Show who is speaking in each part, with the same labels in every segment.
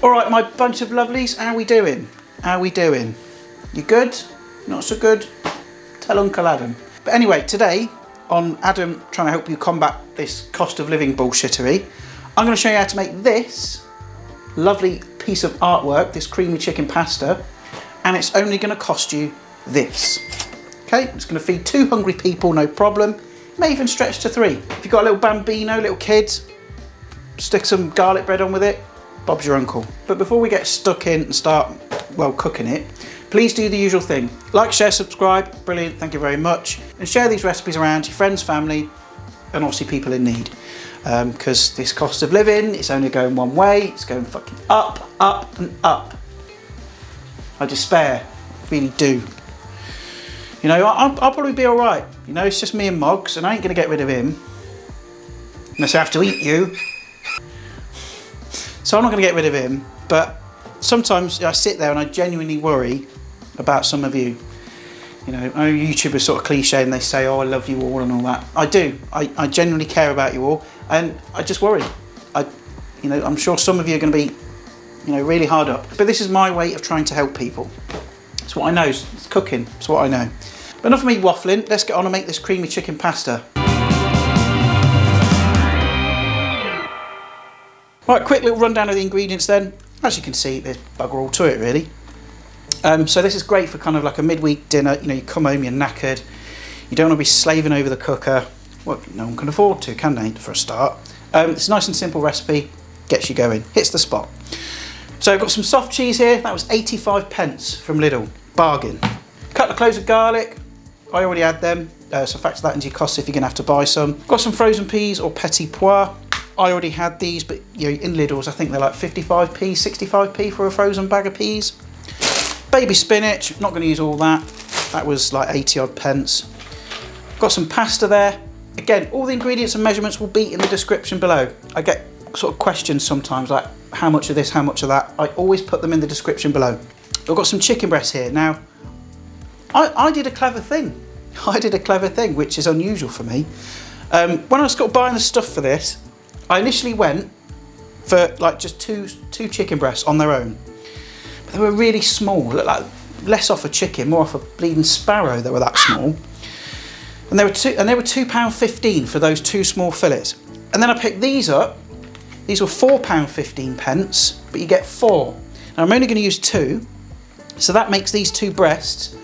Speaker 1: All right, my bunch of lovelies, how we doing? How we doing? You good? Not so good? Tell Uncle Adam. But anyway, today on Adam trying to help you combat this cost of living bullshittery, I'm going to show you how to make this lovely piece of artwork, this creamy chicken pasta, and it's only going to cost you this. Okay, it's going to feed 2 hungry people, no problem. It may even stretch to 3. If you've got a little bambino, little kid, stick some garlic bread on with it, Bob's your uncle. But before we get stuck in and start, well, cooking it, please do the usual thing. Like, share, subscribe, brilliant, thank you very much. And share these recipes around to your friends, family, and obviously people in need. Because this cost of living, it's only going one way, it's going fucking up, up and up. I despair, really do. You know, I'll probably be all right. You know, it's just me and Moggs, and I ain't gonna get rid of him. Unless I have to eat you. So I'm not gonna get rid of him, but sometimes I sit there and I genuinely worry about some of you. You know, I know YouTubers sort of cliche and they say, oh, I love you all and all that. I do, I genuinely care about you all, and I just worry. You know, I'm sure some of you are gonna be, you know, really hard up. But this is my way of trying to help people. It's what I know, it's cooking, it's what I know. But enough of me waffling, let's get on and make this creamy chicken pasta. Right, quick little rundown of the ingredients then. As you can see, there's bugger all to it really. So this is great for kind of like a midweek dinner. You know, you come home, you're knackered. You don't want to be slaving over the cooker. Well, no one can afford to, can they, for a start? It's a nice and simple recipe, gets you going, hits the spot. So I've got some soft cheese here. That was 85p from Lidl, bargain. Couple of cloves of garlic. I already had them, so factor that into your costs if you're gonna have to buy some. Got some frozen peas or petit pois. I already had these, but you know, in Lidl's, I think they're like 55p, 65p for a frozen bag of peas. Baby spinach, not going to use all that. That was like 80 odd pence. Got some pasta there. Again, all the ingredients and measurements will be in the description below. I get sort of questions sometimes like, how much of this, how much of that? I always put them in the description below. I've got some chicken breasts here. Now, I did a clever thing. I did a clever thing, which is unusual for me. When I was buying the stuff for this, I initially went for like just two chicken breasts on their own. But they were really small, looked like less off a chicken, more off a bleeding sparrow. They were that small. And they were £2.15 for those 2 small fillets. And then I picked these up. These were £4.15, but you get 4. Now I'm only going to use 2, so that makes these 2 breasts,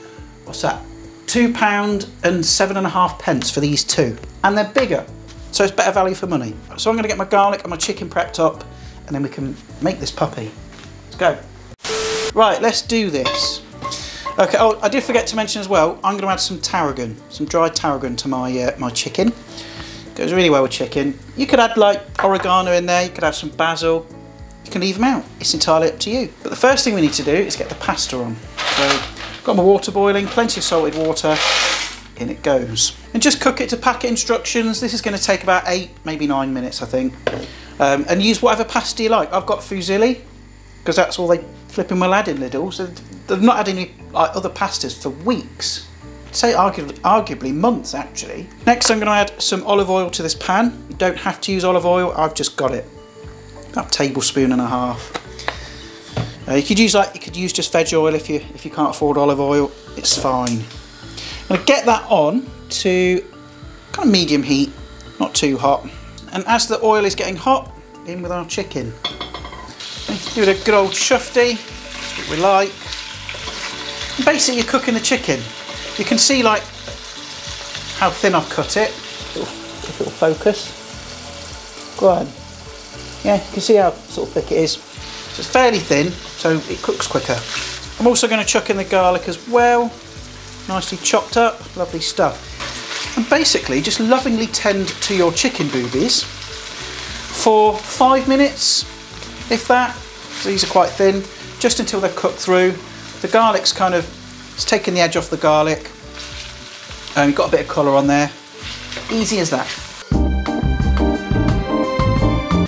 Speaker 1: what's that? £2.07.5 for these 2. And they're bigger. So it's better value for money. So I'm going to get my garlic and my chicken prepped up, and then we can make this puppy. Let's go. Right, let's do this. Okay, oh, I did forget to mention as well, I'm going to add some tarragon, some dried tarragon to my my chicken. Goes really well with chicken. You could add like oregano in there, you could have some basil. You can leave them out. It's entirely up to you. But the first thing we need to do is get the pasta on. So, got my water boiling, plenty of salted water. In it goes. And just cook it to packet instructions. This is going to take about 8, maybe 9 minutes, I think. And use whatever pasta you like. I've got fusilli, because that's all they flipping well add in Lidl. So they've not had any like, other pastas for weeks. I'd say arguably months, actually. Next, I'm going to add some olive oil to this pan. You don't have to use olive oil. I've just got it. About a tablespoon and a half. You could use just veg oil if you can't afford olive oil. It's fine. I'm going to get that on to kind of medium heat, not too hot. And as the oil is getting hot, in with our chicken. Give it a good old shufty, that's what we like. And basically you're cooking the chicken. You can see like how thin I've cut it, if it'll focus. Go on. Yeah, you can see how sort of thick it is. So it's fairly thin, so it cooks quicker. I'm also going to chuck in the garlic as well. Nicely chopped up, lovely stuff. And basically just lovingly tend to your chicken boobies for 5 minutes, if that. So these are quite thin, just until they're cooked through. The garlic's kind of, it's taking the edge off the garlic. You've got a bit of colour on there. Easy as that.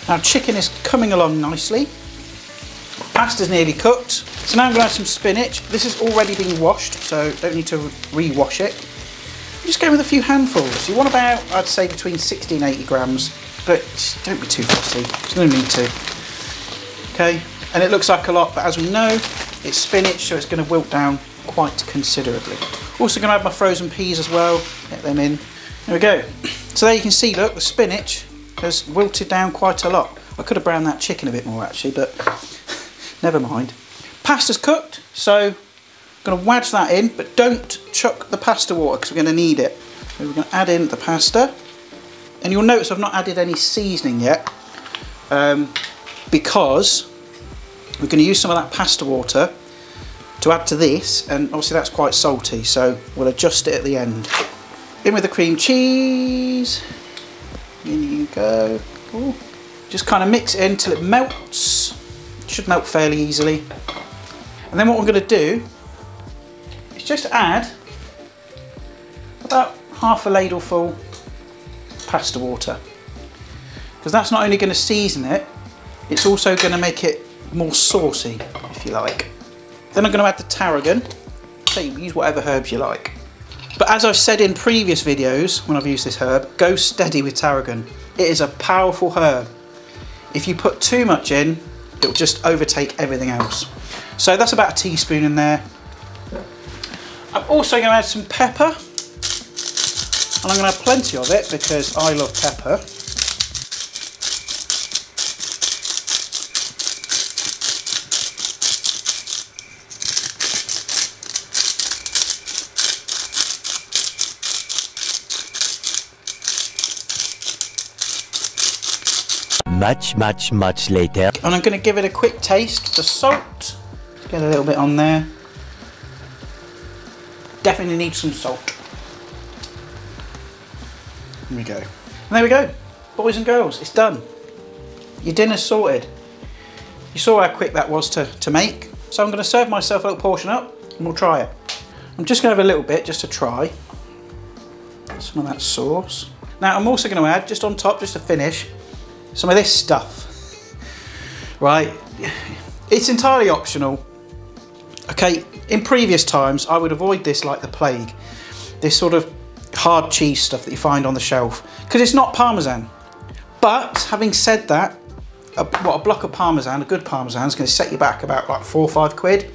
Speaker 1: Now chicken is coming along nicely. Pasta's nearly cooked. So now I'm going to add some spinach. This has already been washed, so don't need to re-wash it. I'm just going with a few handfuls. You want about, I'd say, between 60 and 80 grams, but don't be too fussy. There's no need to. Okay, And it looks like a lot, but as we know, it's spinach, so it's going to wilt down quite considerably. Also going to add my frozen peas as well, get them in. There we go. So there you can see, look, the spinach has wilted down quite a lot. I could have browned that chicken a bit more actually, but never mind. Pasta's cooked, so I'm going to wedge that in, but don't chuck the pasta water because we're going to need it. So we're going to add in the pasta. And you'll notice I've not added any seasoning yet, because we're going to use some of that pasta water to add to this, and obviously that's quite salty, so we'll adjust it at the end. In with the cream cheese. In you go. Ooh. Just kind of mix it in until it melts. It should melt fairly easily. And then what we're going to do is just add about half a ladleful pasta water, because that's not only going to season it, it's also going to make it more saucy, if you like. Then I'm going to add the tarragon. So you use whatever herbs you like. But as I've said in previous videos when I've used this herb, go steady with tarragon. It is a powerful herb. If you put too much in, it will just overtake everything else. So that's about a teaspoon in there. I'm also going to add some pepper. And I'm going to have plenty of it because I love pepper.
Speaker 2: Much later.
Speaker 1: And I'm going to give it a quick taste. The salt, get a little bit on there. Definitely need some salt. There we go. And there we go, boys and girls, it's done. Your dinner's sorted. You saw how quick that was to make. So I'm going to serve myself a little portion up and we'll try it. I'm just going to have a little bit just to try some of that sauce. Now I'm also going to add, just on top, just to finish, some of this stuff. Right, it's entirely optional. Okay, in previous times I would avoid this like the plague. This sort of hard cheese stuff that you find on the shelf, because it's not Parmesan. But having said that, a block of Parmesan, a good Parmesan, is going to set you back about like 4 or 5 quid.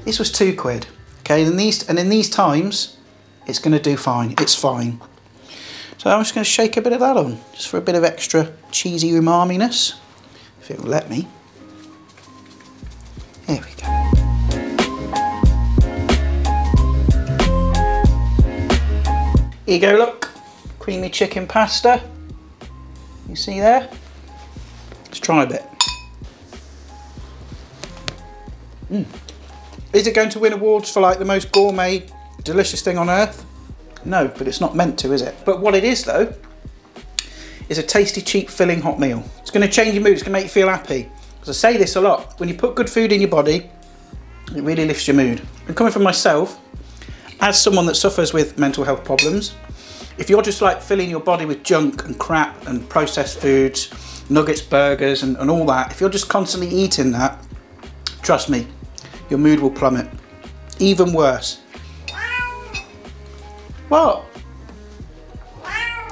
Speaker 1: This was 2 quid. Okay, and in these times, it's going to do fine. It's fine. So I'm just going to shake a bit of that on, just for a bit of extra cheesy umami-ness, if it will let me. Here we go. Here you go, look, creamy chicken pasta. You see there? Let's try a bit. Is it going to win awards for like the most gourmet, delicious thing on earth? No, but it's not meant to, is it? But what it is though, is a tasty, cheap, filling hot meal. It's going to change your mood, it's going to make you feel happy. Because I say this a lot, when you put good food in your body, it really lifts your mood. And coming from myself, as someone that suffers with mental health problems, if you're just like filling your body with junk and crap and processed foods, nuggets, burgers and all that, if you're just constantly eating that, trust me, your mood will plummet. Even worse. What?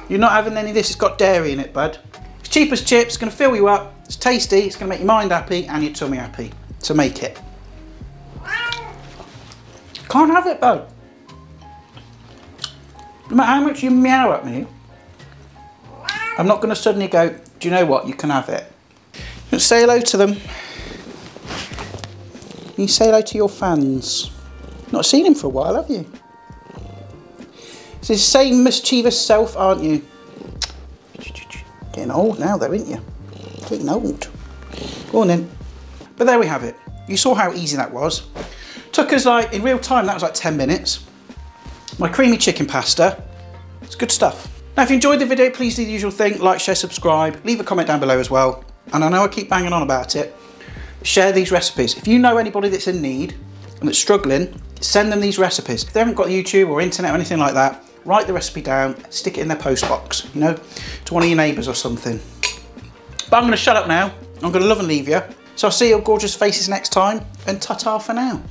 Speaker 1: You're not having any of this, it's got dairy in it, bud. It's cheap as chips, it's going to fill you up, it's tasty, it's going to make your mind happy and your tummy happy. So make it. Can't have it, bud. No matter how much you meow at me, I'm not going to suddenly go, do you know what, you can have it. Let's say hello to them. You say hello to your fans. Not seen him for a while, have you? It's the same mischievous self, aren't you? Getting old now though, aren't you? Getting old. Go on then. But there we have it. You saw how easy that was. Took us like, in real time, that was like 10 minutes. My creamy chicken pasta. It's good stuff. Now if you enjoyed the video, please do the usual thing, like, share, subscribe, leave a comment down below as well. And I know I keep banging on about it. Share these recipes. If you know anybody that's in need and that's struggling, send them these recipes. If they haven't got YouTube or internet or anything like that, write the recipe down, stick it in their post box, you know, to one of your neighbours or something. But I'm going to shut up now. I'm going to love and leave you. So I'll see your gorgeous faces next time, and ta-ta for now.